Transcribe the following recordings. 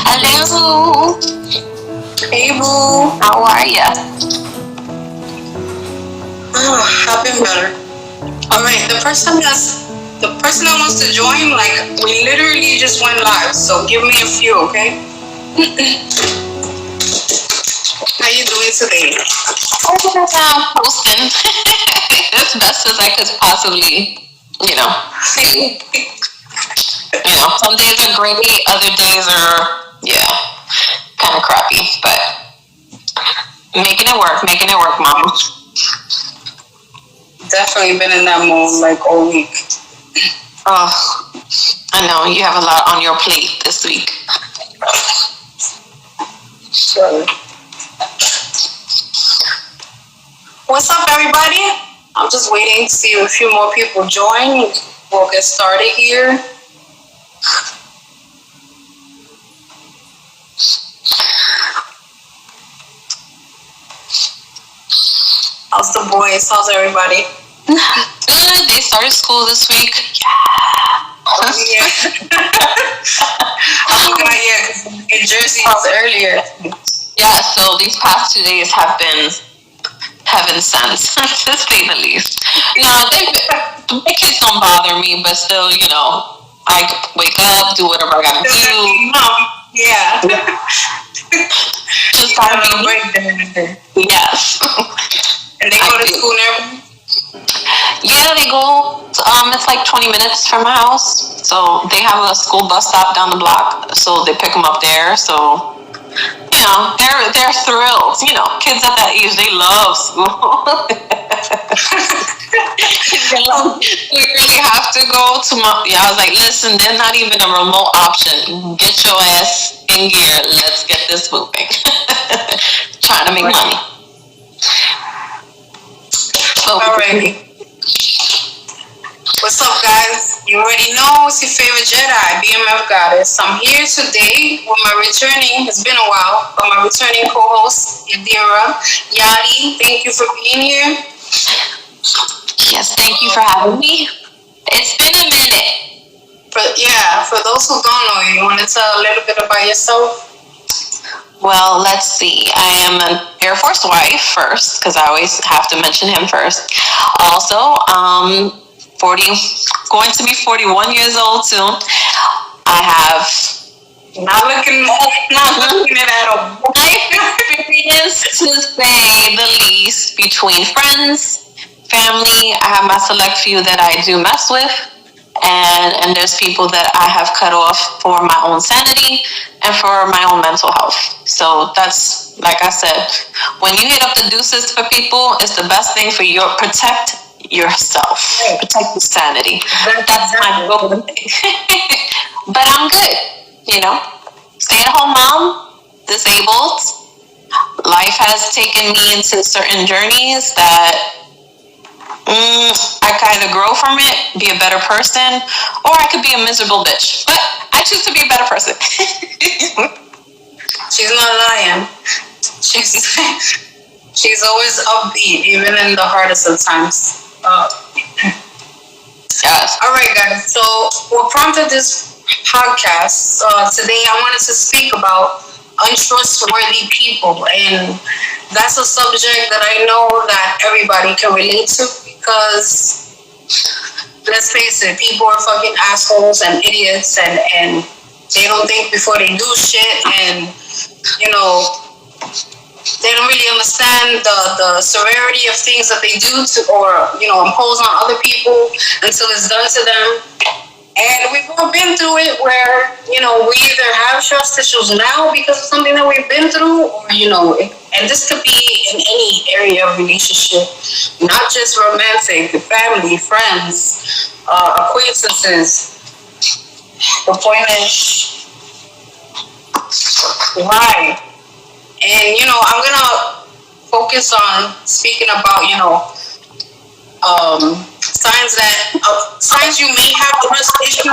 Hello. Hey boo, How are ya? I've been better. Alright, the person that wants to join, like, we literally just went live, so give me a few, okay? How you doing today? I'm posting as best as I could possibly, you know. Some days are great, other days are, kind of crappy, but making it work, mom. Definitely been in that mode like all week. Oh, I know, you have a lot on your plate this week. Sure. What's up, everybody? I'm just waiting to see if a few more people join. We'll get started here. How's the boys? How's everybody? Good. They started school this week. Yeah. I forgot, yeah, in Jersey it's earlier. Yeah, so these past 2 days have been heaven sent, to say the least. No, the kids don't bother me, but still, I wake up, do whatever I gotta do. Yeah. Just gotta be break. Yes. And they go to school now? Yeah, they go. It's like 20 minutes from my house. So they have a school bus stop down the block. So they pick them up there. So, they're thrilled. Kids at that age, they love school. We really have to go to I was like, listen, they're not even a remote option. Get your ass in gear. Let's get this moving. Trying to make money. Alrighty. What's up, guys? You already know it's your favorite Jedi, BMF Goddess. I'm here today with my returning, it's been a while, but my returning co-host, Yadira. Yadi, thank you for being here. Yes, thank you for having me. It's been a minute. For those who don't know you want to tell a little bit about yourself? Well, let's see. I am an Air Force wife first, because I always have to mention him first. Also, going to be 41 years old soon. I have not looking at all. Life experience, to say the least, between friends, family. I have my select few that I do mess with. And there's people that I have cut off for my own sanity and for my own mental health. So that's, like I said, when you hit up the deuces for people, it's the best thing for protect yourself. Protect your sanity. That's my goal. But I'm good, Stay-at-home mom, disabled. Life has taken me into certain journeys that I could either grow from it, be a better person, or I could be a miserable bitch. But I choose to be a better person. She's not lying. She's always upbeat, even in the hardest of times. Yes. All right, guys. So what prompted this podcast today? I wanted to speak about untrustworthy people, and that's a subject that I know that everybody can relate to. Because, let's face it, people are fucking assholes and idiots, and they don't think before they do shit, and, they don't really understand the severity of things that they do impose on other people until it's done to them. And we've all been through it where, we either have trust issues now because of something that we've been through, or, and this could be in any area of relationship, not just romantic, family, friends, acquaintances. The point is, why? And, I'm going to focus on speaking about, signs you may have trust issues,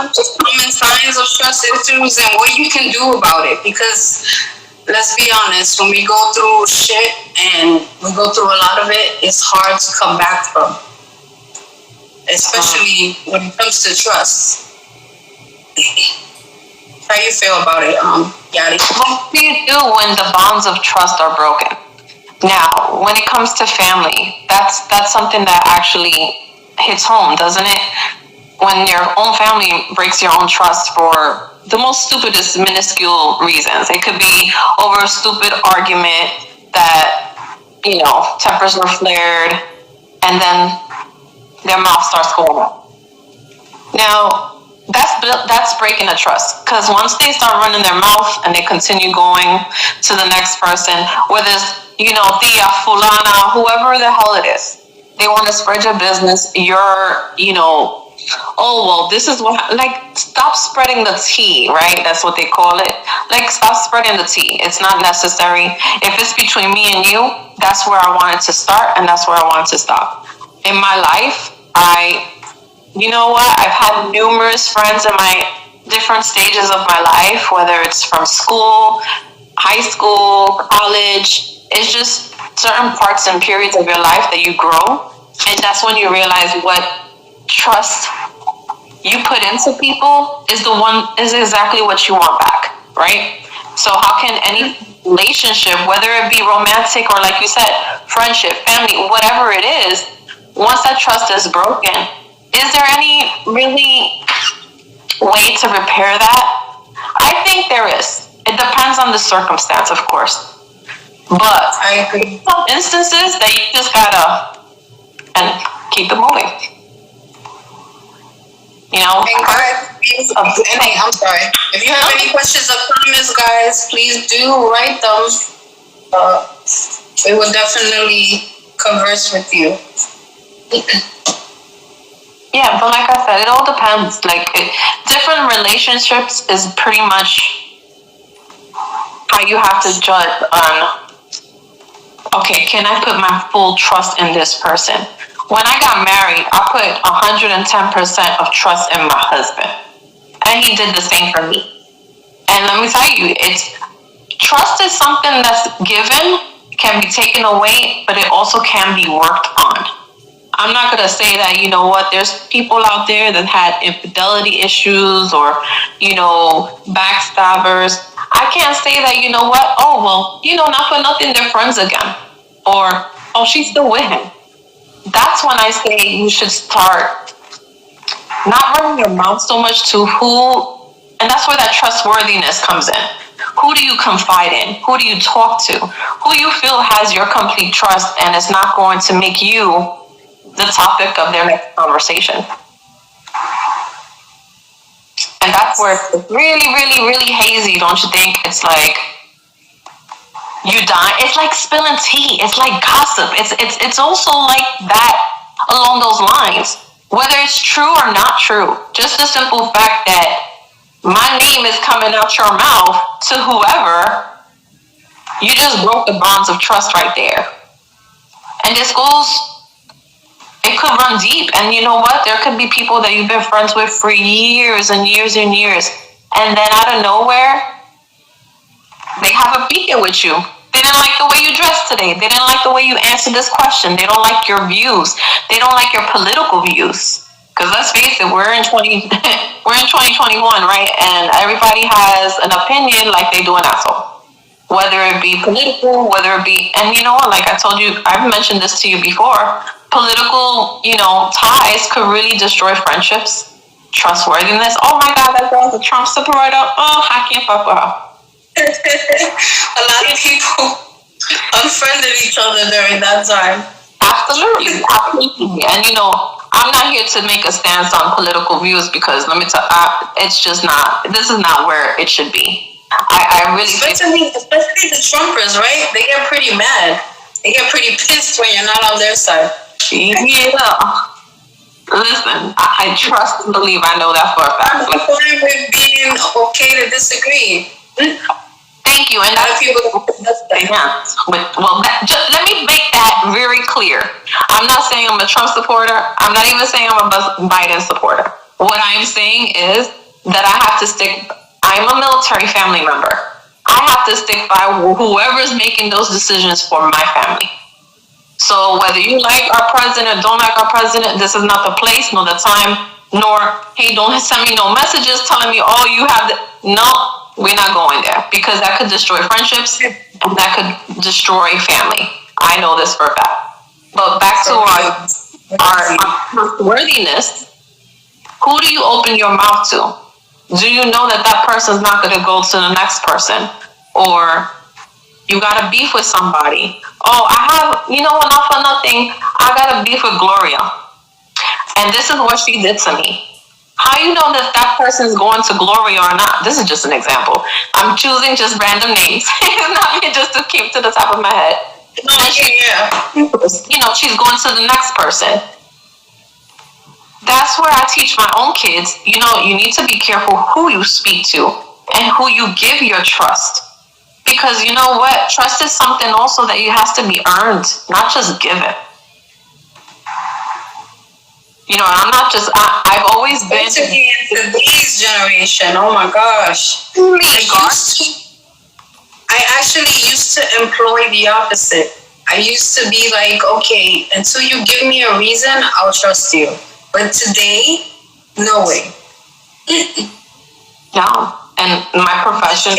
common signs of trust issues, and what you can do about it. Because let's be honest, when we go through shit and we go through a lot of it, it's hard to come back from, especially when it comes to trust. How you feel about it, Yadi. What do you do when the bonds of trust are broken? Now, when it comes to family, that's something that actually hits home, doesn't it? When your own family breaks your own trust for the most stupidest, minuscule reasons. It could be over a stupid argument that, tempers were flared, and then their mouth starts going up. Now, that's breaking the trust, because once they start running their mouth and they continue going to the next person, whether it's tia, fulana, whoever the hell it is, they want to spread your business. Oh well, this is what, like, stop spreading the tea, right? That's what they call it. Like, stop spreading the tea. It's not necessary. If it's between me and you, that's where I wanted to start, and that's where I want to stop. In my life, I've had numerous friends in my different stages of my life, whether it's from school, high school, college. It's just certain parts and periods of your life that you grow. And that's when you realize what trust you put into people is exactly what you want back, right? So how can any relationship, whether it be romantic or, like you said, friendship, family, whatever it is, once that trust is broken, is there any really way to repair that? I think there is. It depends on the circumstance, of course. But I agree. Some instances that you just gotta and keep it moving. And guys, I'm sorry. If you have any questions or comments, guys, please do write them. We will definitely converse with you. Yeah, but like I said, it all depends. Different relationships is pretty much how you have to judge on, okay, can I put my full trust in this person? When I got married, I put 110% of trust in my husband. And he did the same for me. And let me tell you, trust is something that's given, can be taken away, but it also can be worked on. I'm not going to say that, there's people out there that had infidelity issues or, backstabbers. I can't say that, oh, well, not for nothing, they're friends again. Or, oh, she's still with him. That's when I say you should start not running your mouth so much to who, and that's where that trustworthiness comes in. Who do you confide in? Who do you talk to? Who you feel has your complete trust and is not going to make you the topic of their next conversation. And that's where it's really, really, really hazy, don't you think? It's like you die. It's like spilling tea. It's like gossip. It's also like that along those lines. Whether it's true or not true, just the simple fact that my name is coming out your mouth to whoever, you just broke the bonds of trust right there. And this goes, it could run deep. And you know what? There could be people that you've been friends with for years and years and years. And then out of nowhere, they have a beef with you. They didn't like the way you dressed today. They didn't like the way you answered this question. They don't like your views. They don't like your political views. Because let's face it, we're in 2021, right? And everybody has an opinion like they do an asshole. Whether it be political, whether it be, and like I told you, I've mentioned this to you before, political, ties could really destroy friendships, trustworthiness. Oh my God, that girl's a Trump supporter. Oh, I can't fuck with her. A lot of people unfriended each other during that time. Absolutely. And I'm not here to make a stance on political views because let me tell you, it's just not. This is not where it should be. I really especially the Trumpers, right? They get pretty mad. They get pretty pissed when you're not on their side. Yeah. Listen, I trust and believe I know that for a fact. I'm fine with being okay to disagree. Thank you. And a lot of people. Yeah. Let me make that very clear. I'm not saying I'm a Trump supporter. I'm not even saying I'm a Biden supporter. What I'm saying is that I have to stick. I'm a military family member. I have to stick by whoever's making those decisions for my family. So whether you like our president, don't like our president, this is not the place, nor the time, nor, hey, don't send me no messages telling me, oh, you have the, no, We're not going there because that could destroy friendships and that could destroy family. I know this for a fact. But back to our trustworthiness. Who do you open your mouth to? Do you know that that person's not going to go to the next person? Or you got a beef with somebody. Oh, I have, not for nothing, I got a beef with Gloria. And this is what she did to me. How you know that that person's going to Gloria or not? This is just an example. I'm choosing just random names. It's not just to keep to the top of my head. She's going to the next person. That's where I teach my own kids, you need to be careful who you speak to and who you give your trust. Because you know what? Trust is something also that you has to be earned, not just given. I'm not just, I've always been. Especially in today's generation, oh my gosh. I actually used to employ the opposite. I used to be like, okay, until you give me a reason, I'll trust you. But today, no way. No. And my profession,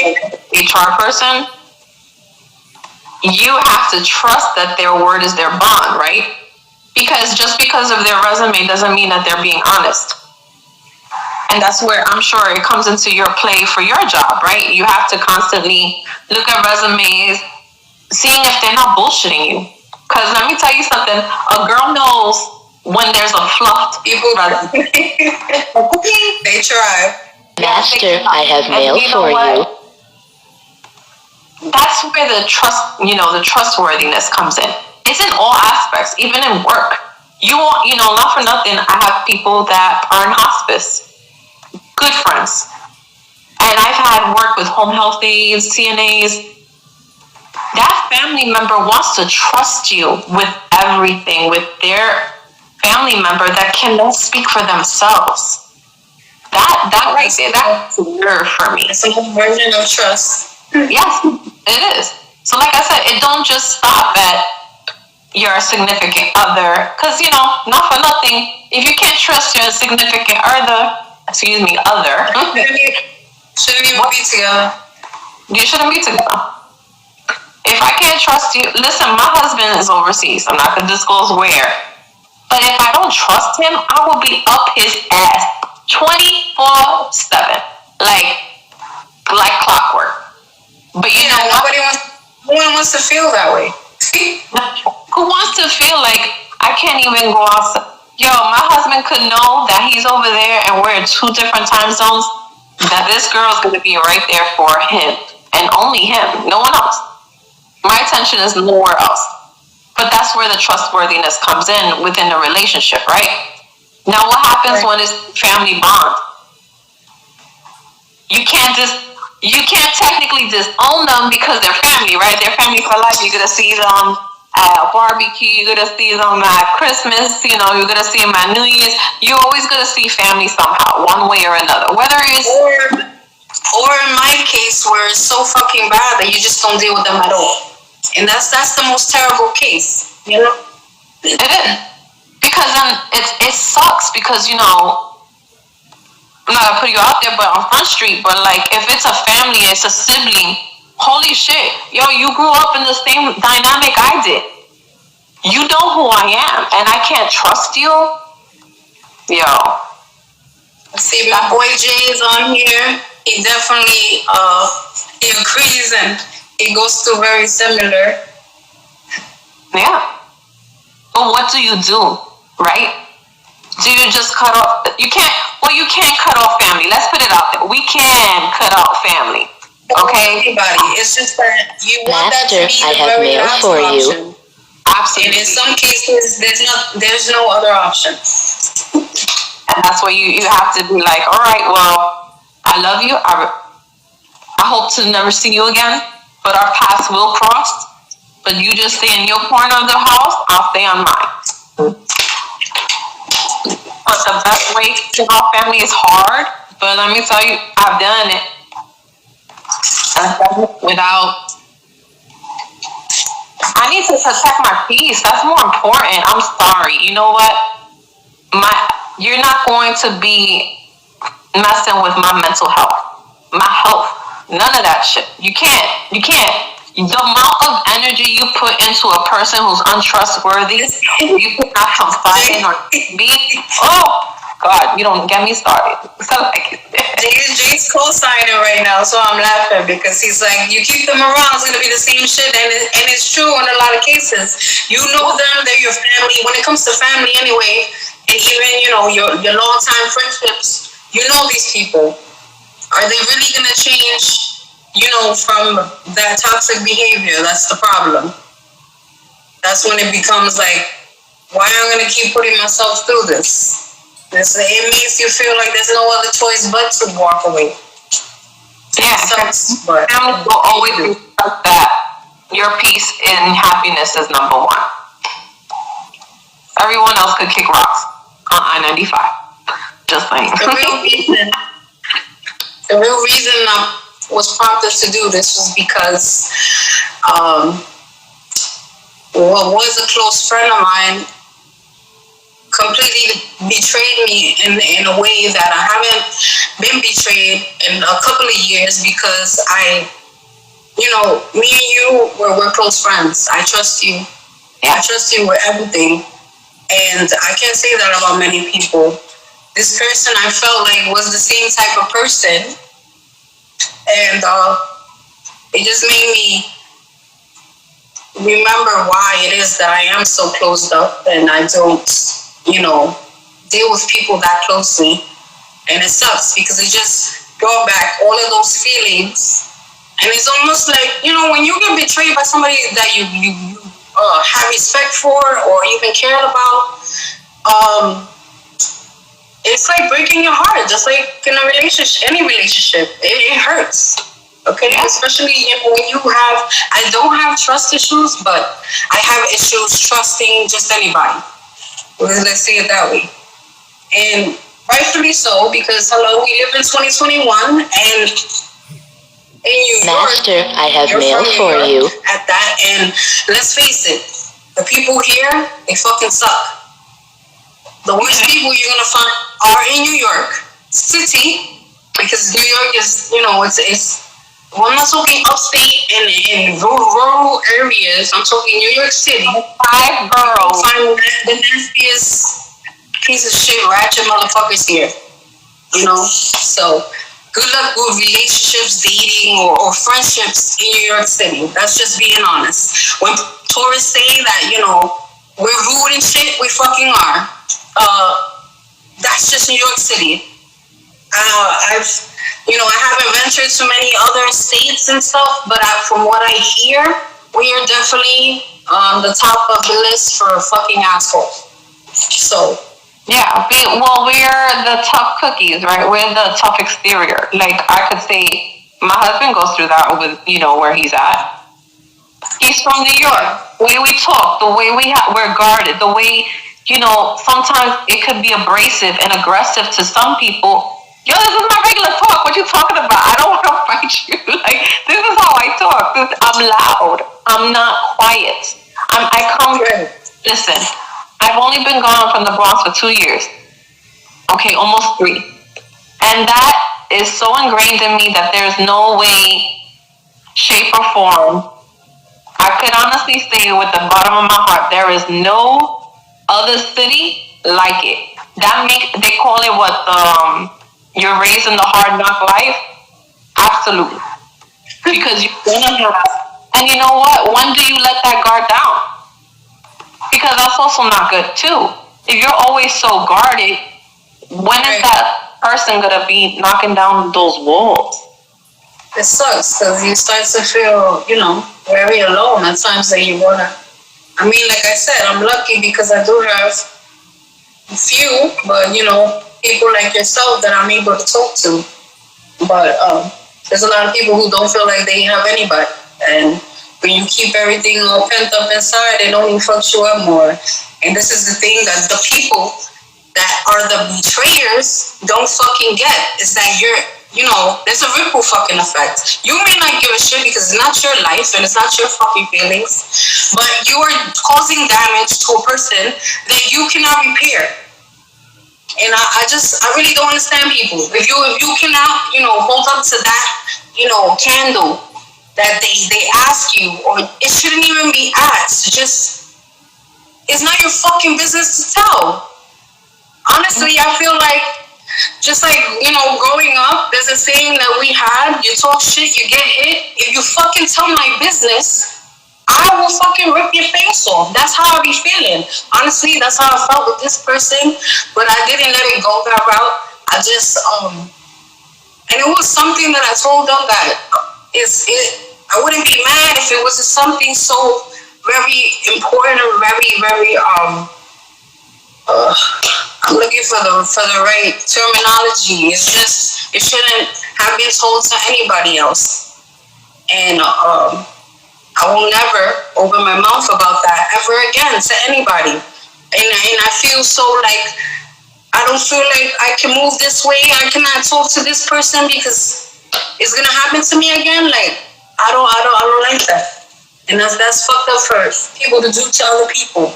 HR person, you have to trust that their word is their bond, right? Because just because of their resume doesn't mean that they're being honest. And that's where I'm sure it comes into your play for your job, right? You have to constantly look at resumes, seeing if they're not bullshitting you. Because let me tell you something, a girl knows when there's a fluffed resume. They try. Master, I have mail for you. That's where the trust, the trustworthiness comes in. It's in all aspects, even in work. You want, not for nothing, I have people that are in hospice, good friends. And I've had work with home health aides, CNAs. That family member wants to trust you with everything, with their family member that cannot speak for themselves. That right there, that's weird for me. It's a version of trust. Yes, it is. So like I said, it don't just stop at your significant other. Because, not for nothing, if you can't trust your significant other, shouldn't even be together. You shouldn't be together. If I can't trust you, listen, my husband is overseas. I'm not going to disclose where. But if I don't trust him, I will be up his ass 24/7, like clockwork. But you know what? No one wants to feel that way. Who wants to feel like I can't even go outside? Yo, my husband could know that he's over there and we're in 2 different time zones, that this girl's going to be right there for him and only him, no one else. My attention is nowhere else. But that's where the trustworthiness comes in within the relationship, right? Now, what happens when it's family bond? You can't technically disown them because they're family, right? They're family for life. You're going to see them at a barbecue. You're going to see them at Christmas. You're going to see them at New Year's. You're always going to see family somehow, one way or another. Whether it's... Or in my case, where it's so fucking bad that you just don't deal with them at all. And that's the most terrible case, It is. Because then it sucks because, I'm not going to put you out there, but on Front Street, but like if it's a family, it's a sibling, holy shit. Yo, you grew up in the same dynamic I did. You know who I am and I can't trust you. Yo. See, my boy Jay is on here. He definitely he agrees and it goes through very similar. Yeah. But what do you do, right? Do you just cut off? You can't cut off family. Let's put it out there. We can cut off family. Okay? Everybody. It's just that you want Master, that to be I the have very mail last for option. you. Absolutely. And in some cases, there's no other option. And that's where you have to be like, all right, well, I love you. I hope to never see you again, but our paths will cross. But you just stay in your corner of the house, I'll stay on mine. But the best way to get off family is hard, but let me tell you, I've done it. Without... I need to protect my peace. That's more important. I'm sorry. You know what? You're not going to be messing with my mental health. My health None of that shit. You can't. The amount of energy you put into a person who's untrustworthy, you cannot confide in or be. Oh God, you don't get me started. So like, Jay's co-signing right now, so I'm laughing because he's like, you keep them around, it's gonna be the same shit, and it's true in a lot of cases. You know them, they're your family. When it comes to family, anyway, and even your long time friendships, you know these people. Are they really gonna change? From that toxic behavior, that's the problem. That's when it becomes like, why am I gonna keep putting myself through this? It makes you feel like there's no other choice but to walk away. Yeah, but families will always respect that your peace and happiness is number one. Everyone else could kick rocks on I-95. Just saying. The real reason I was prompted to do this was because what was a close friend of mine completely betrayed me in a way that I haven't been betrayed in a couple of years, because me and you, we're close friends. I trust you. Yeah. I trust you with everything. And I can't say that about many people. This person I felt like was the same type of person. And it just made me remember why it is that I am so closed up and I don't, deal with people that closely. And it sucks because it just brought back all of those feelings. And it's almost like, when you get betrayed by somebody that you have respect for or even cared about, it's like breaking your heart, just like in a relationship, any relationship. It hurts. Okay, especially when I don't have trust issues, but I have issues trusting just anybody. Let's say it that way. And rightfully so, because hello, we live in 2021, and in New Master, York, I have mail for you. At that, and let's face it, the people here, they fucking suck. The worst people you're gonna find are in New York City, because New York is, it's. Well, I'm not talking upstate and in rural areas. I'm talking New York City. 5 boroughs. Find the nastiest piece of shit ratchet motherfuckers here. So good luck with relationships, dating, or friendships in New York City. That's just being honest. When tourists say that, we're rude and shit, we fucking are. That's just New York City. I haven't ventured to many other states and stuff, but from what I hear, we are definitely on the top of the list for fucking assholes. So. Yeah, we're the tough cookies, right? We're the tough exterior. Like, I could say, my husband goes through that with, where he's at. He's from New York. The way we talk, the way we're guarded, the way, sometimes it could be abrasive and aggressive to some people. Yo, this is my regular talk. What you talking about? I don't want to fight you. Like, this is how I talk. I'm loud. I'm not quiet. Listen, I've only been gone from the Bronx for 2 years. Okay, almost 3. And that is so ingrained in me that there's no way, shape, or form. I could honestly say with the bottom of my heart, there is no other city like it. They call it what, you're raised in the hard knock life? Absolutely. Because you're gonna have, and you know what? When do you let that guard down? Because that's also not good too. If you're always so guarded, when is that person gonna be knocking down those walls? It sucks because you start to feel, very alone at times that you wanna. I mean, like I said, I'm lucky because I do have a few, but people like yourself that I'm able to talk to. But there's a lot of people who don't feel like they have anybody. And when you keep everything all pent up inside, it only fucks you up more. And this is the thing that the people that are the betrayers don't fucking get, is that there's a ripple fucking effect. You may not give a shit because it's not your life and it's not your fucking feelings, but you are causing damage to a person that you cannot repair. And I really don't understand people. If you cannot, hold up to that, candle that they ask you, or it shouldn't even be asked. Just, it's not your fucking business to tell. Honestly, I feel like, just like, growing up, there's a saying that we had: you talk shit, you get hit. If you fucking tell my business, I will fucking rip your face off. That's how I be feeling. Honestly, that's how I felt with this person, but I didn't let it go that route. I just, and it was something that I told them that I wouldn't be mad if it was something so very important or very, very, I'm looking for the right terminology. It's just, it shouldn't have been told to anybody else. And, I will never open my mouth about that ever again to anybody. And I feel so like I don't feel like I can move this way. I cannot talk to this person because it's gonna happen to me again. Like I don't like that. And that's fucked up for people to do to other people.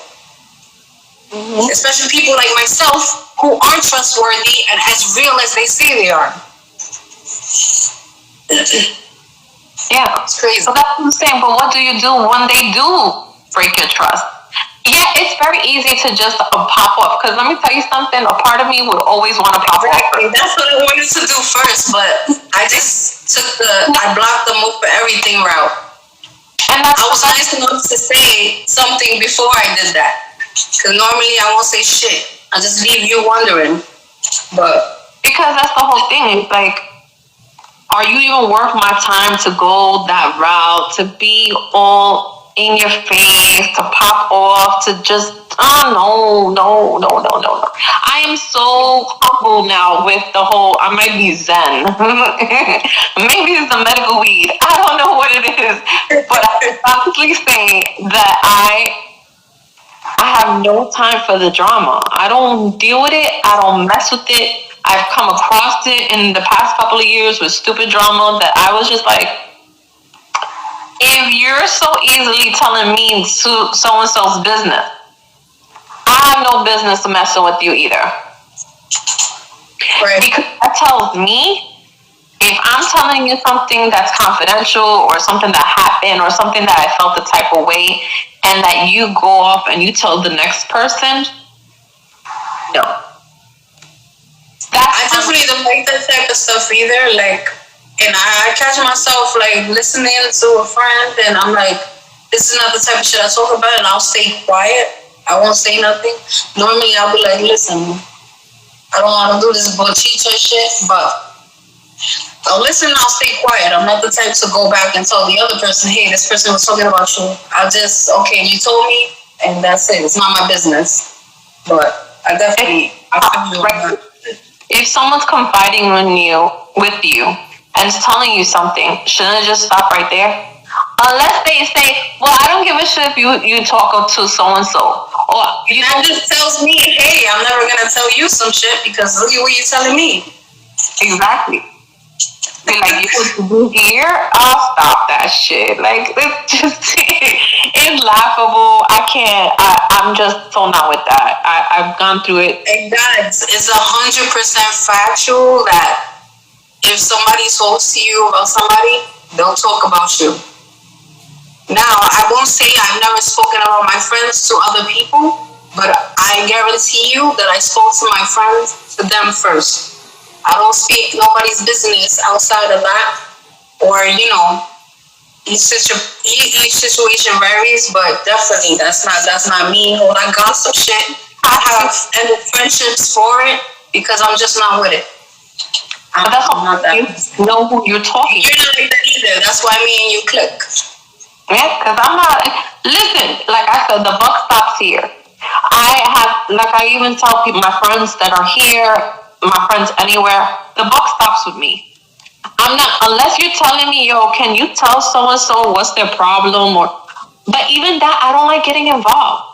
Mm-hmm. Especially people like myself who aren't trustworthy and as real as they say they are. Yeah, it's crazy. So that's what I'm saying. But what do you do when they do break your trust? Yeah, it's very easy to just pop up. Because let me tell you something. A part of me would always want to pop up. That's what I wanted to do first, but I just I blocked them up for everything route. And I was nice enough to say something before I did that. Because normally I won't say shit. I just leave you wondering. But because that's the whole thing. It's like, are you even worth my time to go that route, to be all in your face, to pop off, to just, no. I am so humble now with the whole, I might be zen. Maybe it's the medical weed. I don't know what it is. But I can honestly say that I have no time for the drama. I don't deal with it. I don't mess with it. I've come across it in the past couple of years with stupid drama that I was just like, if you're so easily telling me so-and-so's business, I have no business messing with you either. Right. Because that tells me, if I'm telling you something that's confidential or something that happened or something that I felt the type of way, and that you go off and you tell the next person, no. I definitely don't like that type of stuff either. Like, and I catch myself like listening to a friend, and I'm like, this is not the type of shit I talk about, and I'll stay quiet. I won't say nothing. Normally, I'll be like, listen, I don't want to do this bochito shit, but I'll listen and I'll stay quiet. I'm not the type to go back and tell the other person, hey, this person was talking about you. I'll just, okay, you told me, and that's it. It's not my business. But I definitely, I feel you on that. If someone's confiding with you and is telling you something, shouldn't it just stop right there? Unless they say, well, I don't give a shit if you talk to so-and-so. Or that just tells me, hey, I'm never going to tell you some shit because look at what you're telling me. Exactly. Be like, you here? I'll stop that shit. Like, it's just, it's laughable. I can't, I'm just so not with that. I've gone through it. And guys, it's 100% factual that if somebody talks to you about somebody, they'll talk about you. Now, I won't say I've never spoken about my friends to other people, but I guarantee you that I spoke to my friends to them first. I don't speak nobody's business outside of that. Or, each situation varies, but definitely that's not me. All that gossip shit, I have ended friendships for it because I'm just not with it. But that's not that. You know who you're talking to. You're not like that either. That's why me and you click. Yeah, because I'm not, listen, like I said, the buck stops here. I have, like I even tell people, my friends that are here, my friends anywhere, the buck stops with me. I'm not, unless you're telling me, yo, can you tell so-and-so what's their problem? But even that, I don't like getting involved.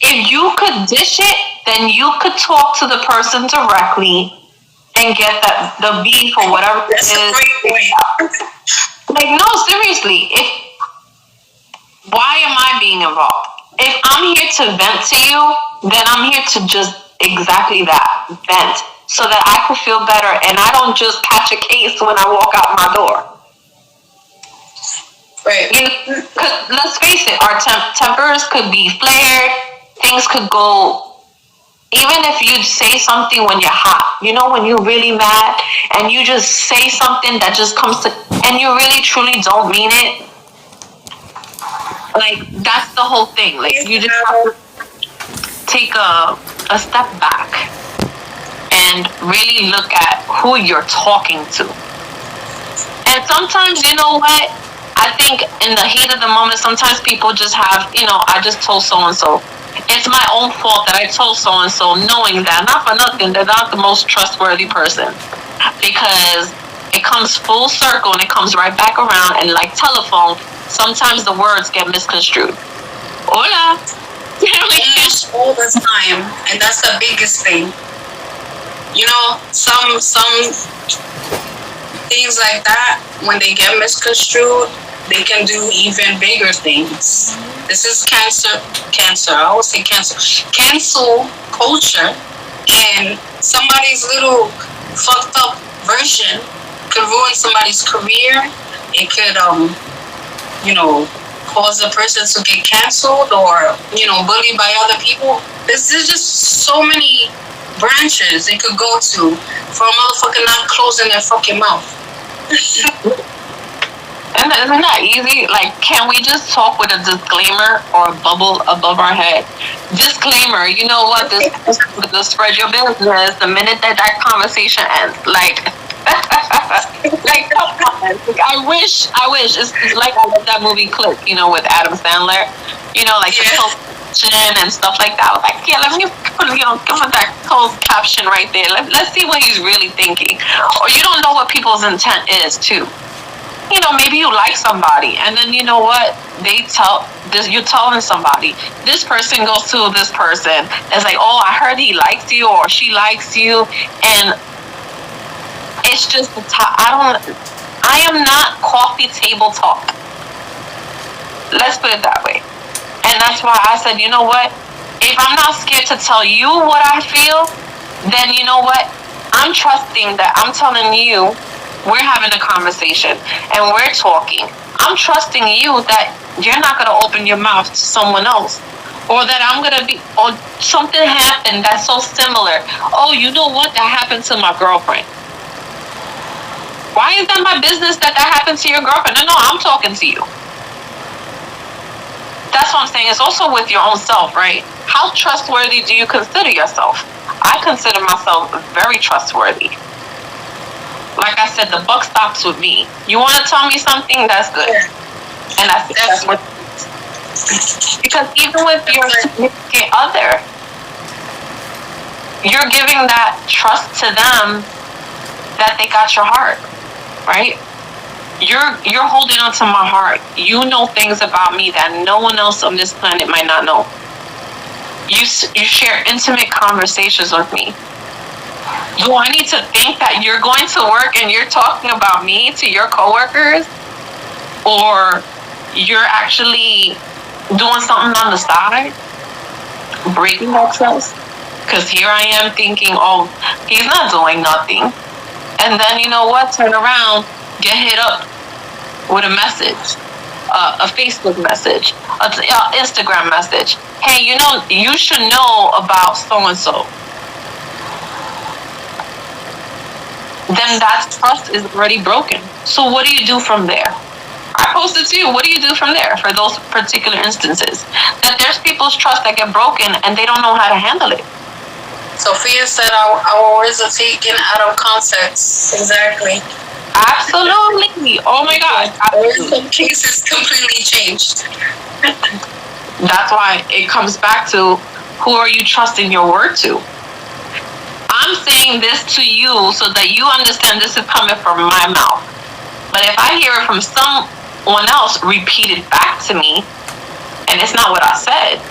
If you could dish it, then you could talk to the person directly and get the beef or whatever it is. That's a great point. Like, no, seriously, why am I being involved? If I'm here to vent to you, then I'm here to just exactly that, vent, so that I can feel better and I don't just catch a case when I walk out my door. Right. Cause let's face it, our tempers could be flared. Things could go. Even if you say something when you're hot, when you're really mad, and you just say something that just comes to, and you really truly don't mean it. Like, that's the whole thing. Like, you just have to take a step back and really look at who you're talking to. And sometimes, you know what? I think in the heat of the moment, sometimes people just have, I just told so-and-so. It's my own fault that I told so-and-so, knowing that, not for nothing, they're not the most trustworthy person. Because it comes full circle and it comes right back around. And like telephone, sometimes the words get misconstrued. Hola. All the time. And that's the biggest thing. Some things like that, when they get misconstrued, they can do even bigger things. This is cancer. I always say cancer. Cancel culture, and somebody's little fucked up version could ruin somebody's career. It could, cause a person to get canceled or, bullied by other people. There's just so many branches it could go to for a motherfucker not closing their fucking mouth. And isn't that easy? Like, can we just talk with a disclaimer or a bubble above our head? Disclaimer, you know what? This will spread your business the minute that conversation ends. Like, come on. I wish. It's like I love that movie Click, with Adam Sandler. The closed and stuff like that. I was like, yeah, let me put, give him that closed caption right there. Let's see what he's really thinking. Or you don't know what people's intent is, too. Maybe you like somebody, and then you know what? You're telling somebody. This person goes to this person. It's like, oh, I heard he likes you or she likes you, and it's just I am not coffee table talk. Let's put it that way. And that's why I said, you know what? If I'm not scared to tell you what I feel, then you know what? I'm trusting that I'm telling you. We're having a conversation and we're talking. I'm trusting you that you're not going to open your mouth to someone else, or that I'm going to be, or something happened that's so similar. Oh, you know what? That happened to my girlfriend. Why is that my business that happened to your girlfriend? No, I'm talking to you. That's what I'm saying. It's also with your own self, right? How trustworthy do you consider yourself? I consider myself very trustworthy. Like I said, the buck stops with me. You want to tell me something? That's good. And that's what. Because even with your significant other, you're giving that trust to them that they got your heart, right? You're holding on to my heart. You know things about me that no one else on this planet might not know. You share intimate conversations with me. Do I need to think that you're going to work and you're talking about me to your coworkers? Or you're actually doing something on the side? Breaking that trust? Because here I am thinking, oh, he's not doing nothing. And then, you know what? Turn around, get hit up with a message. A Facebook message. An Instagram message. Hey, you should know about so-and-so. Then that trust is already broken. So what do you do from there? I posted to you. What do you do from there for those particular instances? That there's people's trust that get broken and they don't know how to handle it. Sophia said our words are taken out of context. Exactly. Absolutely. Oh my God. Some cases completely changed. That's why it comes back to, who are you trusting your word to? I'm saying this to you so that you understand this is coming from my mouth. But if I hear it from someone else repeated back to me, and it's not what I said,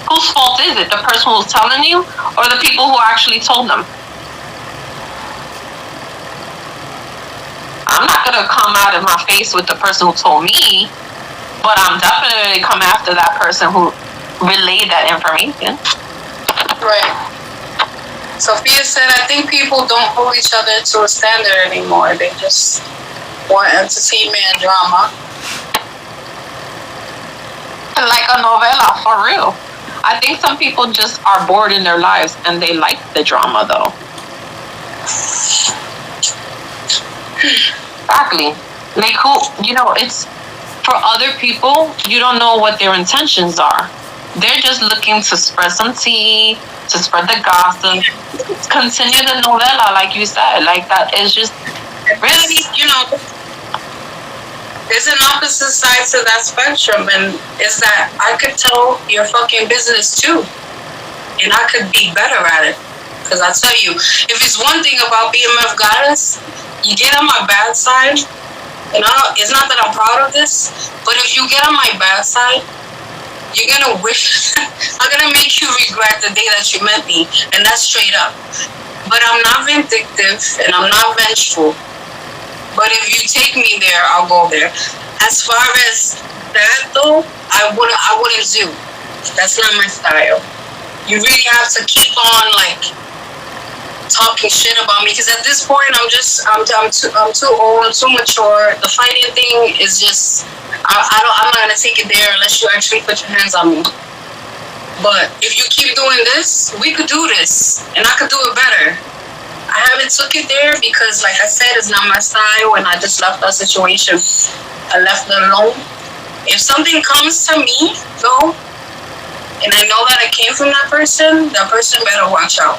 whose fault is it? The person who's telling you, or the people who actually told them? I'm not going to come out of my face with the person who told me, but I'm definitely come after that person who relayed that information. Right. Sophia said, I think people don't hold each other to a standard anymore. They just want entertainment and drama. Like a novela, for real. I think some people just are bored in their lives and they like the drama, though. Exactly. Like, who, it's for other people, you don't know what their intentions are. They're just looking to spread some tea, to spread the gossip, continue the novela, like you said. Like, that is just really, there's an opposite side to that spectrum, and is that I could tell your fucking business too, and I could be better at it. Because I tell you, if it's one thing about BMF Goddess, you get on my bad side, and it's not that I'm proud of this, but if you get on my bad side, you're gonna wish, I'm gonna make you regret the day that you met me, and that's straight up. But I'm not vindictive, and I'm not vengeful. But if you take me there, I'll go there. As far as that, though, I wouldn't do. That's not my style. You really have to keep on talking shit about me, because at this point, I'm too old, I'm too mature. The fighting thing is just, I'm not gonna take it there unless you actually put your hands on me. But if you keep doing this, we could do this, and I could do it better. I haven't took it there because, like I said, it's not my style, and I just left that situation. I left it alone. If something comes to me, though, and I know that it came from that person better watch out.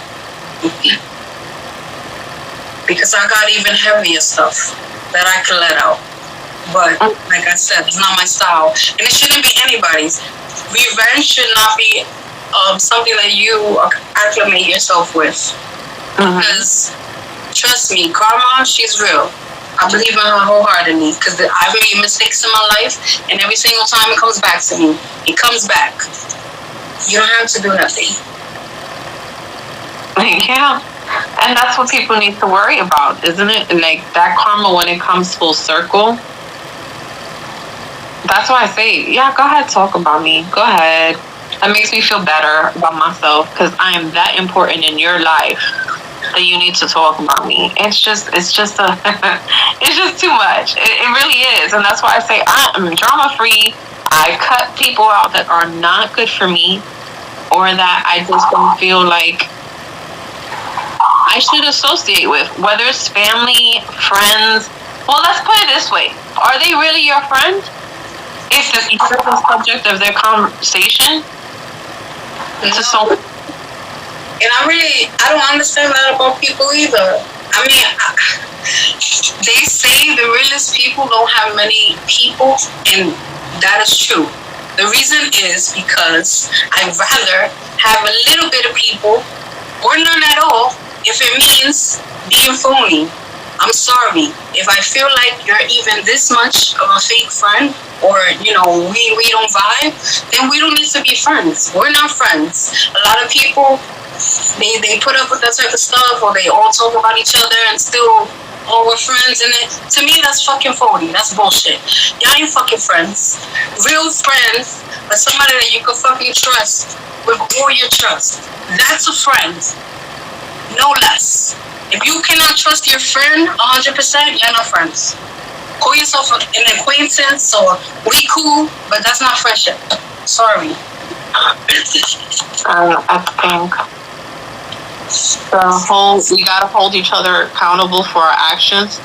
Because I got even heavier stuff that I can let out. But, like I said, it's not my style. And it shouldn't be anybody's. Revenge should not be something that you acclimate yourself with. Because, trust me, karma, she's real. I believe in her wholeheartedly, because I've made mistakes in my life, and every single time it comes back to me. It comes back. You don't have to do nothing. Yeah. And that's what people need to worry about, isn't it? Like, that karma, when it comes full circle. That's why I say, yeah, go ahead, talk about me. Go ahead. That makes me feel better about myself, because I am that important in your life that you need to talk about me. It's just it's just too much. It really is. And that's why I say I'm drama free. I cut people out that are not good for me, or that I just don't feel like I should associate with, whether it's family, friends. Well, let's put it this way. Are they really your friend? If you're the subject of their conversation? No. And I don't understand that about people either. I mean, they say the realest people don't have many people, and that is true. The reason is because I'd rather have a little bit of people, or none at all, if it means being phony. I'm sorry. If I feel like you're even this much of a fake friend, or, we don't vibe, then we don't need to be friends. We're not friends. A lot of people, they put up with that type of stuff, or they all talk about each other and still, we're friends. And to me, that's fucking phony. That's bullshit. Y'all ain't fucking friends. Real friends are somebody that you can fucking trust with all your trust. That's a friend. No less. If you cannot trust your friend 100%, you're not friends. Call yourself an acquaintance, or we cool, but that's not friendship. Sorry. I think we gotta hold each other accountable for our actions.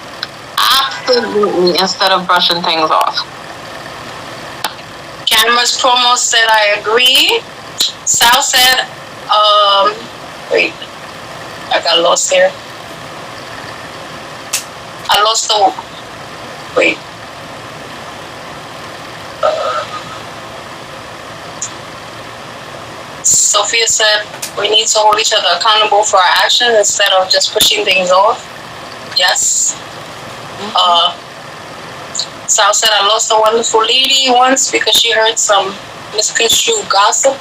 Absolutely, instead of brushing things off. Camera's promo said I agree. Sal said, wait, I got lost here. I lost the, wait. Sophia said, we need to hold each other accountable for our actions instead of just pushing things off. Yes. Sal said, I lost a wonderful lady once because she heard some misconstrued gossip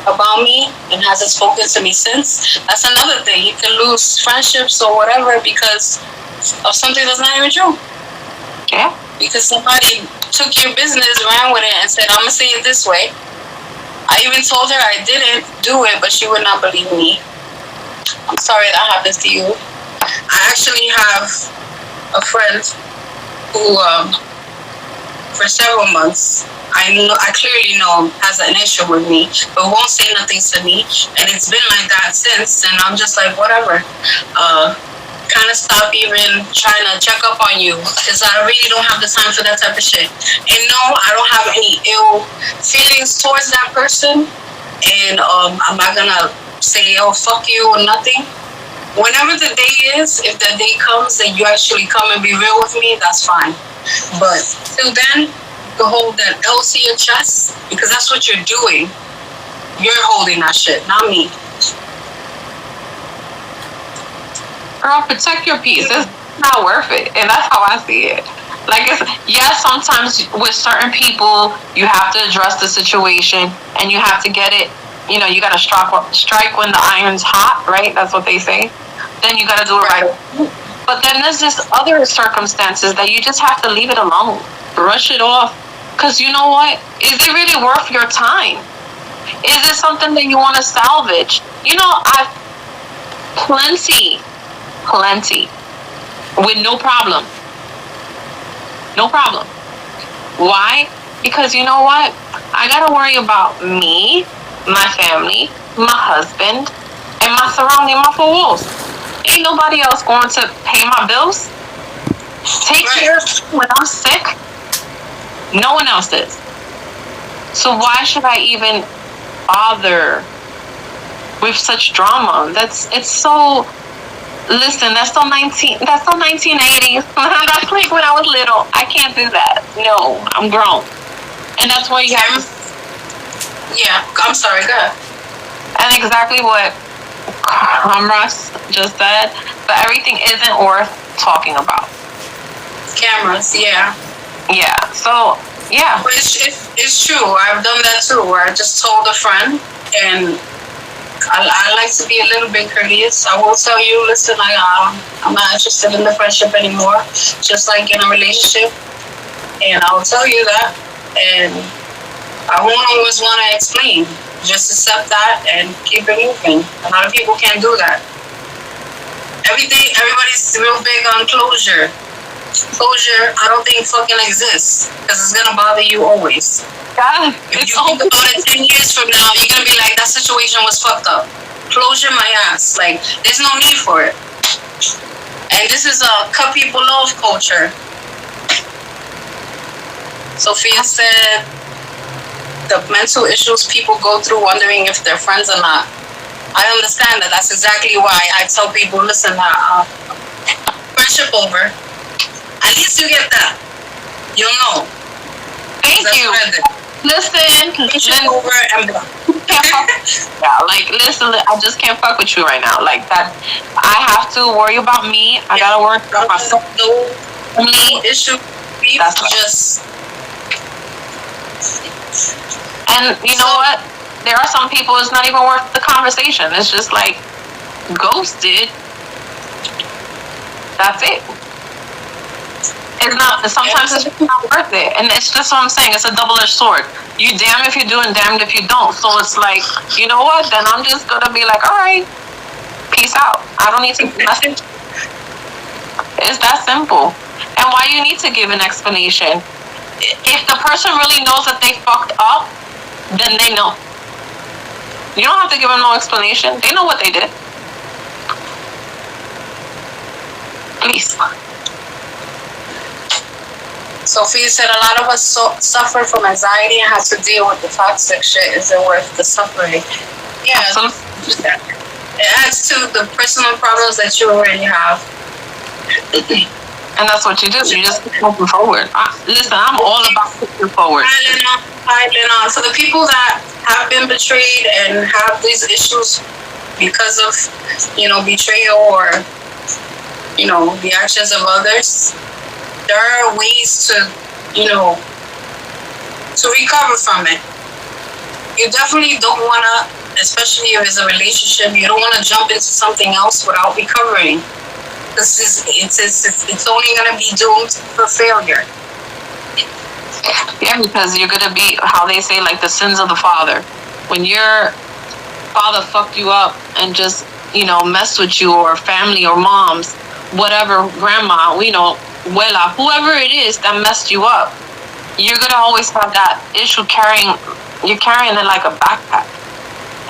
about me and hasn't spoken to me since. That's another thing. You can lose friendships or whatever because of something that's not even true. Yeah. Because somebody took your business, ran with it, and said, I'm going to say it this way. I even told her I didn't do it, but she would not believe me. I'm sorry that happened to you. I actually have a friend who, for several months, I clearly know has an issue with me, but won't say nothing to me, and it's been like that since. And I'm just like, whatever. Kind of stop even trying to check up on you because I really don't have the time for that type of shit. And no, I don't have any ill feelings towards that person. And I'm not gonna say, oh, fuck you or nothing. Whenever the day is, if that day comes and you actually come and be real with me, that's fine. But till then, you hold that L to your chest because that's what you're doing. You're holding that shit, not me. Girl, protect your peace. It's not worth it. And that's how I see it. Like, sometimes with certain people, you have to address the situation and you have to get it, you got to strike when the iron's hot, right? That's what they say. Then you got to do it right. But then there's just other circumstances that you just have to leave it alone. Brush it off. Because you know what? Is it really worth your time? Is it something that you want to salvage? I've plenty, with no problem. No problem. Why? Because you know what? I got to worry about me, my family, my husband, and my surrounding, my four walls. Ain't nobody else going to pay my bills, take care of me when I'm sick. No one else is. So why should I even bother with such drama? It's so. Listen, that's so 1980s. That's like when I was little. I can't do that. No, I'm grown, and that's why you have. Yeah, I'm sorry. Go ahead. And exactly what Ross just said, but everything isn't worth talking about. Cameras, yeah. Yeah. So yeah. But it's true. I've done that too, where I just told a friend and. I like to be a little bit courteous. I will tell you, listen, I'm not interested in the friendship anymore, just like in a relationship. And I will tell you that. And I won't always want to explain. Just accept that and keep it moving. A lot of people can't do that. Everybody's real big on closure. Closure, I don't think fucking exists because it's going to bother you always. Yeah, if you think about it 10 years from now, you're gonna be like, that situation was fucked up. Closure my ass. Like, there's no need for it. And this is a cut people off culture. Sophia said the mental issues people go through wondering if they're friends or not. I understand that. That's exactly why I tell people, listen, friendship over. At least you get that. You'll know. Thank you. Listen, over and yeah, like listen, I just can't fuck with you right now. Like that, I have to worry about me. I gotta worry about myself. No issue. That's just. And you know what? There are some people. It's not even worth the conversation. It's just like ghosted. That's it. It's not. Sometimes it's just not worth it, and it's just what I'm saying. It's a double-edged sword. You damn if you do and damned if you don't. So it's like, you know what? Then I'm just gonna be like, all right, peace out. I don't need to message. It's that simple. And why you need to give an explanation? If the person really knows that they fucked up, then they know. You don't have to give them no explanation. They know what they did. Please. Sophia said a lot of us suffer from anxiety and have to deal with the toxic shit. Is it worth the suffering? Yeah. Absolutely. It adds to the personal problems that you already have. And that's what you do. You just keep moving forward. Listen, I'm all about moving forward. Piling on. So the people that have been betrayed and have these issues because of, betrayal or, the actions of others, there are ways to recover from it. You definitely don't want to, especially if it's a relationship, you don't want to jump into something else without recovering. It's only going to be doomed for failure. Yeah, because you're going to be, how they say, like the sins of the father. When your father fucked you up and just messed with you, or family or moms, whatever, grandma, abuela, whoever it is that messed you up, you're gonna always have that issue you're carrying it like a backpack.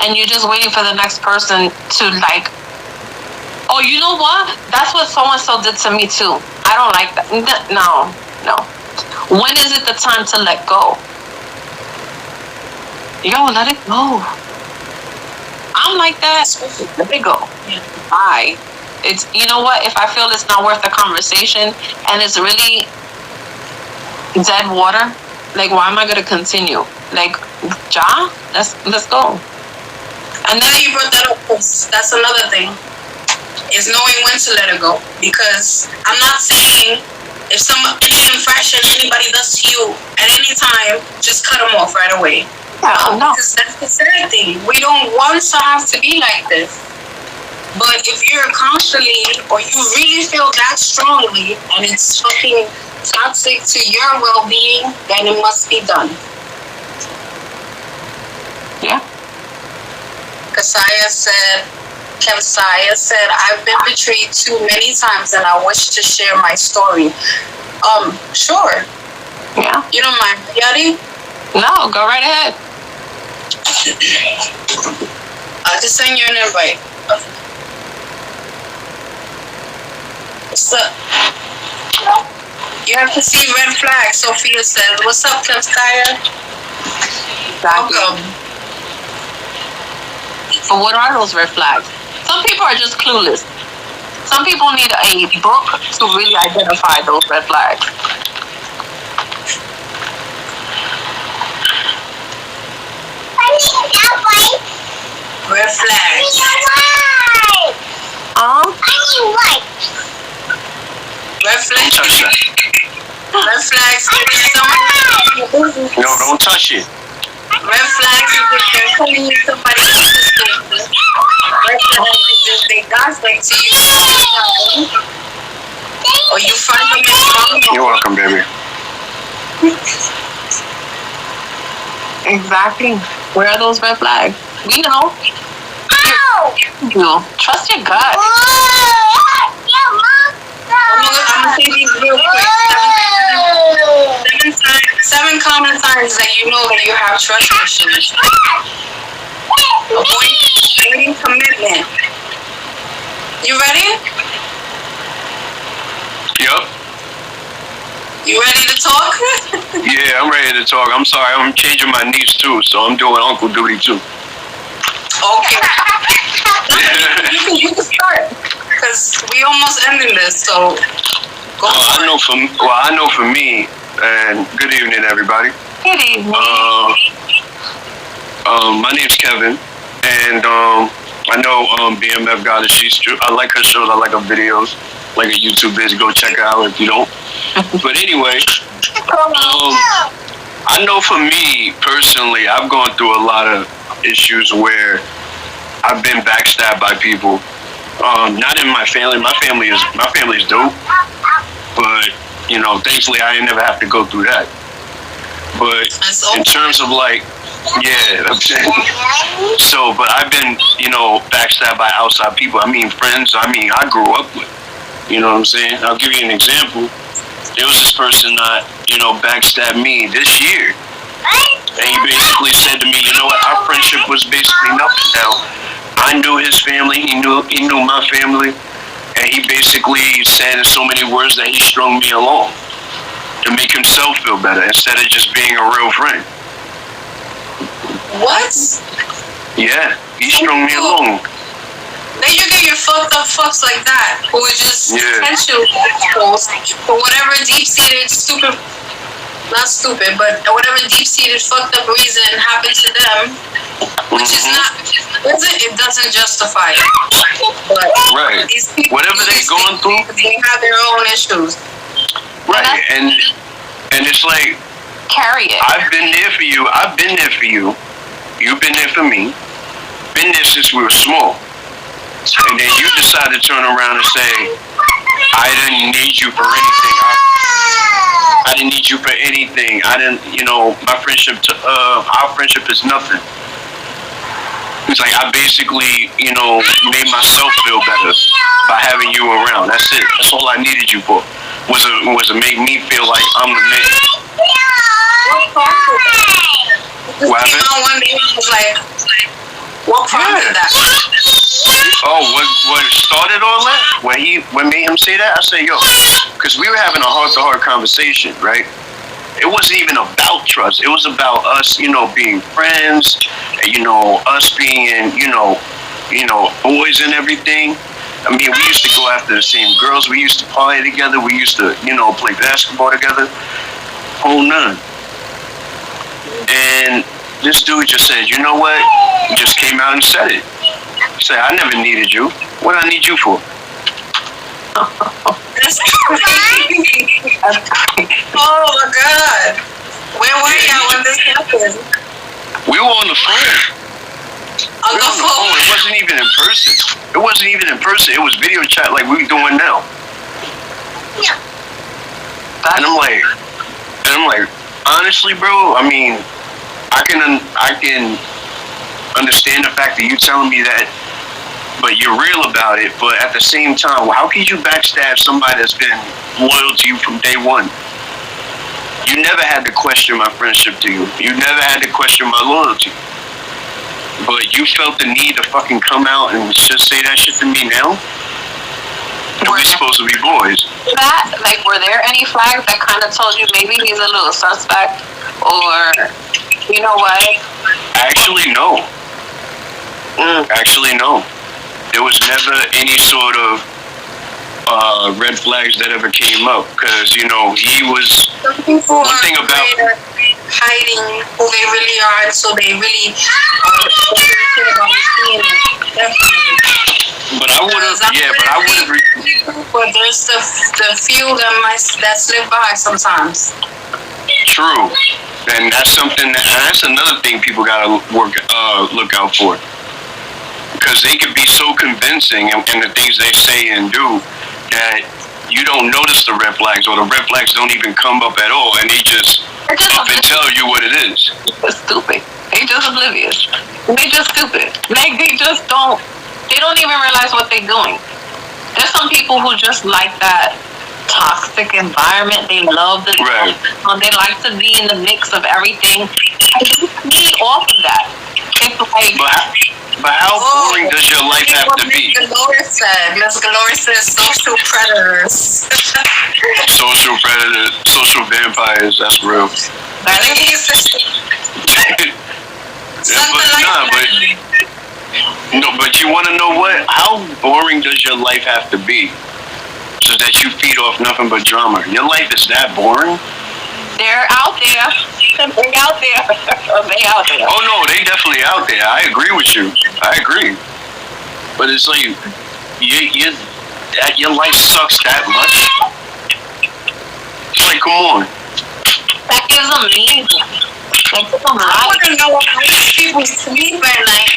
And you're just waiting for the next person to like, oh, you know what? That's what so-and-so did to me too. I don't like that. No. When is it the time to let go? Yo, let it go. I'm like that. Let it go. Bye. It's, you know what? If I feel it's not worth the conversation and it's really dead water, like, why am I going to continue? Like, let's go. And now you brought that up, that's another thing, is knowing when to let it go. Because I'm not saying if any infraction anybody does to you at any time, just cut them off right away. No. Because that's the sad thing. We don't want to have to be like this. But if you're constantly, or you really feel that strongly, and it's fucking toxic to your well-being, then it must be done. Yeah. Kemsaya said, I've been betrayed too many times and I wish to share my story. Sure. Yeah. You don't mind, Yadi? No, go right ahead. I'll just send you an invite. What's up? You have to see red flag, Sophia says. What's up, Kemsaya? Welcome. But what are those red flags? Some people are just clueless. Some people need a book to really identify those red flags. Red flags. Red flags. Red flags. No, don't touch it. Red flags is if they're telling you somebody else's business. Red flags is if they gossip to you. Or you find them in the You're welcome, baby. Exactly. Where are those red flags? We know. No. Trust your gut. I'm gonna say these real quick. Seven common signs that you know that you have trust issues. Avoiding commitment. You ready? Yep. You ready to talk? Yeah, I'm ready to talk. I'm sorry, I'm changing my niece too, so I'm doing uncle duty too. Okay. You can start, because we almost ending this, so go for it. I know for me, and good evening, everybody. Good evening. My name's Kevin, and I know BMF got it. I like her shows. I like her videos. Like a YouTube bitch. Go check her out if you don't. But anyway, I know for me personally, I've gone through a lot of issues where I've been backstabbed by people. Not in my family. My family is dope. But thankfully I ain't never have to go through that. But in terms of like, yeah, I'm saying. So, but I've been, backstabbed by outside people. I mean, friends. I grew up with. You know what I'm saying? I'll give you an example. There was this person that, backstabbed me this year. And he basically said to me, you know what, our friendship was basically nothing now. I knew his family, he knew my family, and he basically said in so many words that he strung me along to make himself feel better instead of just being a real friend. What? Yeah, he strung me along. Then you get your fucked up fucks like that, who is just potential for whatever deep-seated whatever deep-seated fucked up reason happened to them, which is not, it doesn't justify it. But right. These people, whatever they're going through, they have their own issues. Right, and it's like, carry it. I've been there for you. I've been there for you. You've been there for me. Been there since we were small. And then you decide to turn around and say, I didn't need you for anything. I didn't need you for anything. I didn't, our friendship is nothing. It's like I basically, made myself feel better by having you around. That's it. That's all I needed you for. Was to make me feel like I'm the man. What happened? Came out one day and was like, what prompted that? Oh, what started all that? What made him say that? I said, yo, because we were having a heart-to-heart conversation, right? It wasn't even about trust. It was about us, being friends, and, us being, boys and everything. I mean, we used to go after the same girls. We used to party together. We used to, play basketball together. Whole none. And this dude just said, you know what? He just came out and said it. He said, I never needed you. What do I need you for? That's crazy. Oh my God. Where were y'all when this happened? We were on the phone. On the phone? It wasn't even in person. It was video chat like we're doing now. Yeah. And I'm like, honestly, bro, I mean, I can understand the fact that you telling me that, but you're real about it. But at the same time, how could you backstab somebody that's been loyal to you from day one? You never had to question my friendship to you. You never had to question my loyalty. But you felt the need to fucking come out and just say that shit to me now? And we supposed to be boys. That, like, were there any flags that kind of told you maybe he's a little suspect? Or, you know what? Actually, no. Actually, no. There was never any sort of red flags that ever came up. Because, he was... Some people one thing about hiding who they really are, so they really definitely. But I would have, But there's the few that slip by sometimes. True, and that's another thing people gotta look out for, because they could be so convincing in the things they say and do that you don't notice the red flags, or the red flags don't even come up at all, and they just up and tell you what it is. They're stupid. They just oblivious. They just stupid. Like, they don't even realize what they're doing. There's some people who just like that toxic environment. They love the right. They like to be in the mix of everything. They feed off of that. It's like, but how boring does your life have to be? Ms. Galore says social predators. Social vampires, that's real. But you want to know what? How boring does your life have to be so that you feed off nothing but drama? Your life is that boring? They're out there. They out there. Oh no, they definitely out there. I agree with you. I agree. But it's like your life sucks that much. It's like, come on. That gives them meaning. Like, I want to know how people sleep at night.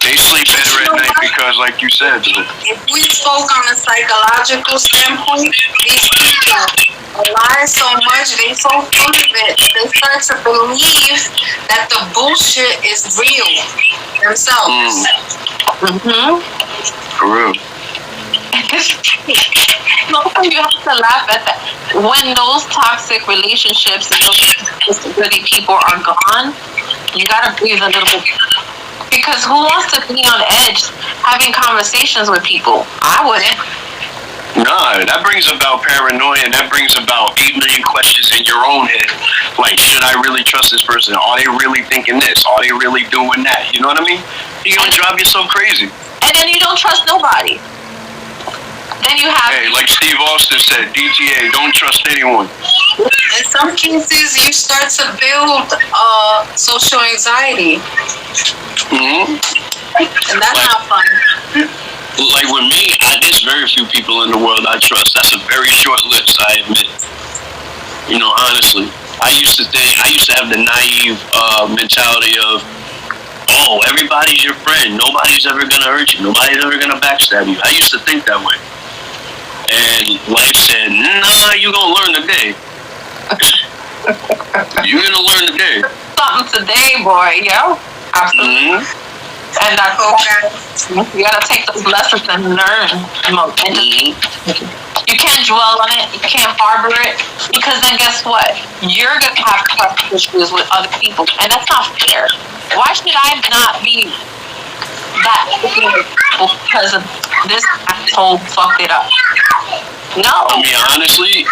They sleep better at night because, like you said, if we spoke on a psychological standpoint, these people lie so much, they so full of it, they start to believe that the bullshit is real themselves. For real. You have to laugh at that. When those toxic relationships and those really people are gone, you gotta breathe a little bit. Because who wants to be on edge having conversations with people? I wouldn't. Nah, that brings about paranoia, and that brings about 8 million questions in your own head. Like, should I really trust this person? Are they really thinking this? Are they really doing that? You know what I mean? You're gonna drive yourself crazy. And then you don't trust nobody. Then you have... Hey, like Steve Austin said, DTA, don't trust anyone. In some cases, you start to build social anxiety. And that's not fun. Like with me, there's very few people in the world I trust. That's a very short list, I admit. Honestly. I used to have the naive mentality of, oh, everybody's your friend. Nobody's ever going to hurt you. Nobody's ever going to backstab you. I used to think that way. And life said, nah, you're going to learn today. You're going to learn today. something today, boy. Yo, absolutely. And that's you gotta take those lessons and learn. And you can't dwell on it. You can't harbor it, because then guess what? You're gonna have trust issues with other people, and that's not fair. Why should I not be that because of this asshole fucked it up? No. I mean, honestly,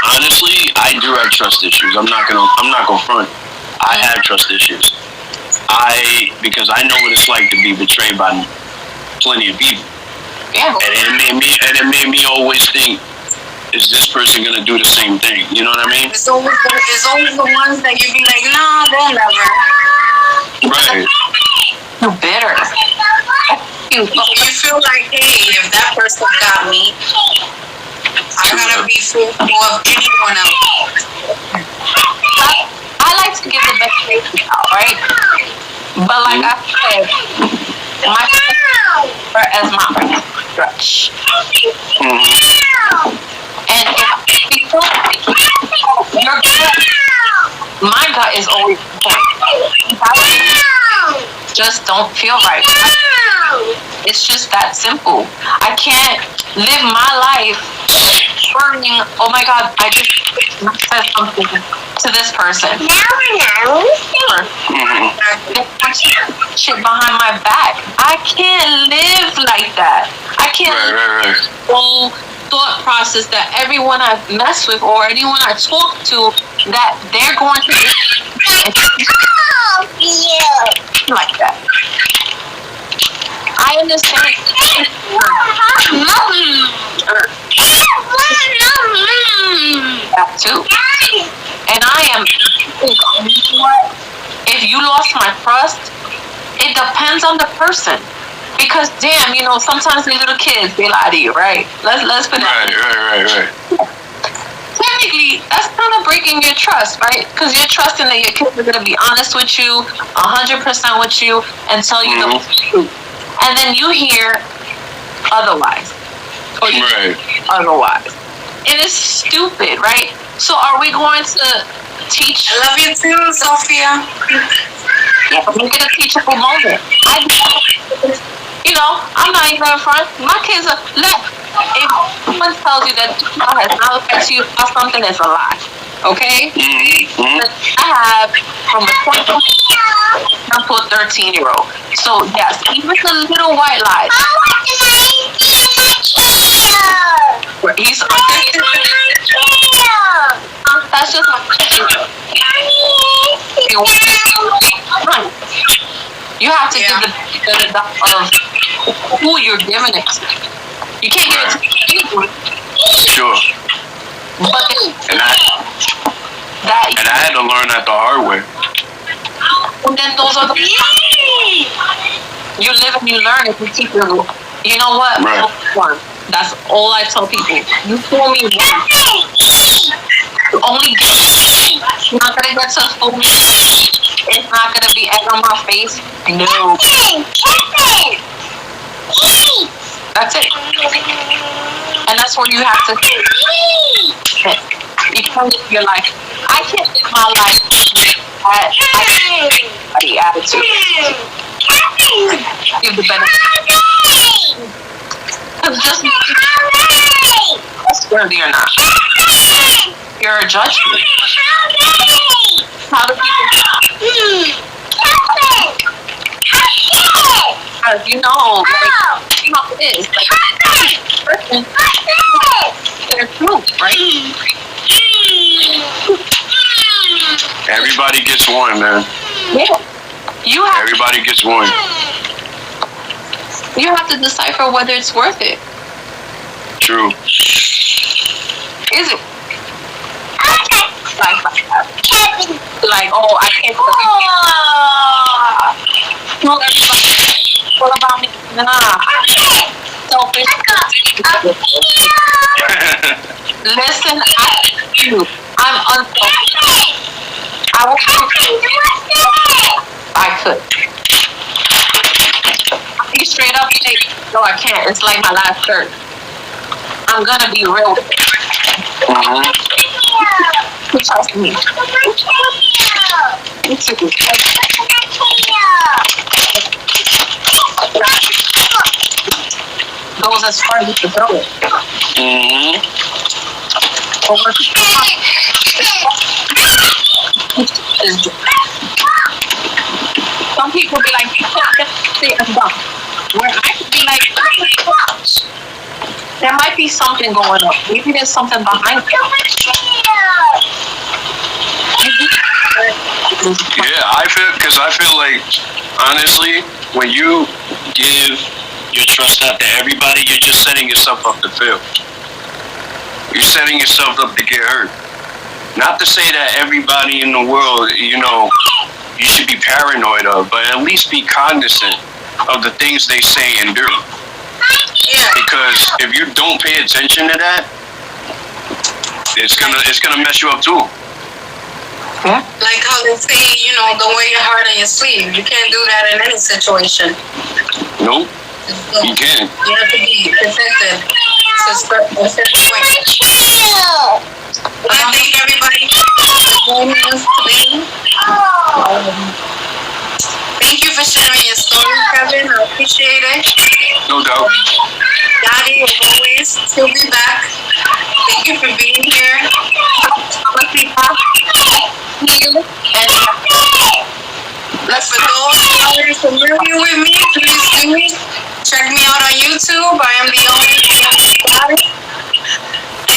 I do have trust issues. I'm not gonna front. I have trust issues. Because I know what it's like to be betrayed by plenty of people. Yeah. And it made me always think, is this person gonna do the same thing? You know what I mean? It's always the ones that you be like, nah, they'll never. Right. You're bitter. You feel like, hey, if that person got me, I gotta be fearful of anyone else. I like to give the best case out, right? But like I said, my are as my stretch. And if people, your gut, my gut is always just don't feel right. It's just that simple. I can't live my life worrying, oh my God, I just said something to this person. Shit behind my back. I can't live like that. I can't Right. whole thought process that everyone I mess with or anyone I talk to, that they're going to like that. I understand. That too. And I am, if you lost my trust, it depends on the person. Because damn, sometimes the little kids, they lie to you, right? Let's put it. Right. Technically, that's kind of breaking your trust, right? Because you're trusting that your kids are going to be honest with you, 100% with you, and tell you the truth. And then you hear otherwise. Or you hear otherwise. And it's stupid, right? So are we going to teach? I love you too, Sophia. Yeah, make it a teachable moment. I'm not even in front. My kids are, if someone tells you that God has not looked at you about something, it's a lie. Okay? I have from a 20 to a 13-year-old. So yes, even the little white lies. He's that's just my you have to give the benefit of who you're giving it to. You can't give it to people. Sure. But And I had to learn that the hard way. And then those are the you live and you learn if you keep your. You know what? Right. That's all I tell people. You fool me once. You only get it. You're not gonna get to fool me. It's not gonna be egg on my face. No. That's it. And that's where you have to because you're like, I can't live my life at the attitude. Give the benefit. Because just trustworthy or not, you're a judgment. How do people you know it is. They're truth, right? Everybody gets one, man. Yeah. Everybody gets one. You have to decipher whether it's worth it. True. Is it? Like, oh, I can't tell everybody what about me? Nah. Selfish. Listen, I'm unselfish. I will I could. Be straight up, no, I can't. It's like my last shirt. I'm gonna be real with it. Trust me. Me too. Goes as far as you can throw it. Mm-hmm. Some people be like, where I could be like, there might be something going on. Maybe there's something behind it. Yeah, I feel like, honestly, when you give your trust out to everybody, you're just setting yourself up to fail. You're setting yourself up to get hurt. Not to say that everybody in the world, you should be paranoid of, but at least be cognizant of the things they say and do. Yeah. Because if you don't pay attention to that, it's gonna mess you up too. Like how they say, don't wear your heart on your sleeve. You can't do that in any situation. Nope, you can't. You have to be protected. I thank everybody for joining us today. Thank you for sharing your story, Kevin. I appreciate it. No doubt. Yadi, as always, she'll be back. Thank you for being here. And for those who are familiar with me, please do check me out on YouTube. I am the only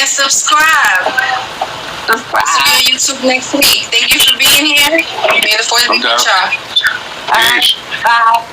and subscribe. See you on YouTube next week. Thank you for being here. May the force be with y'all. Peace. Bye.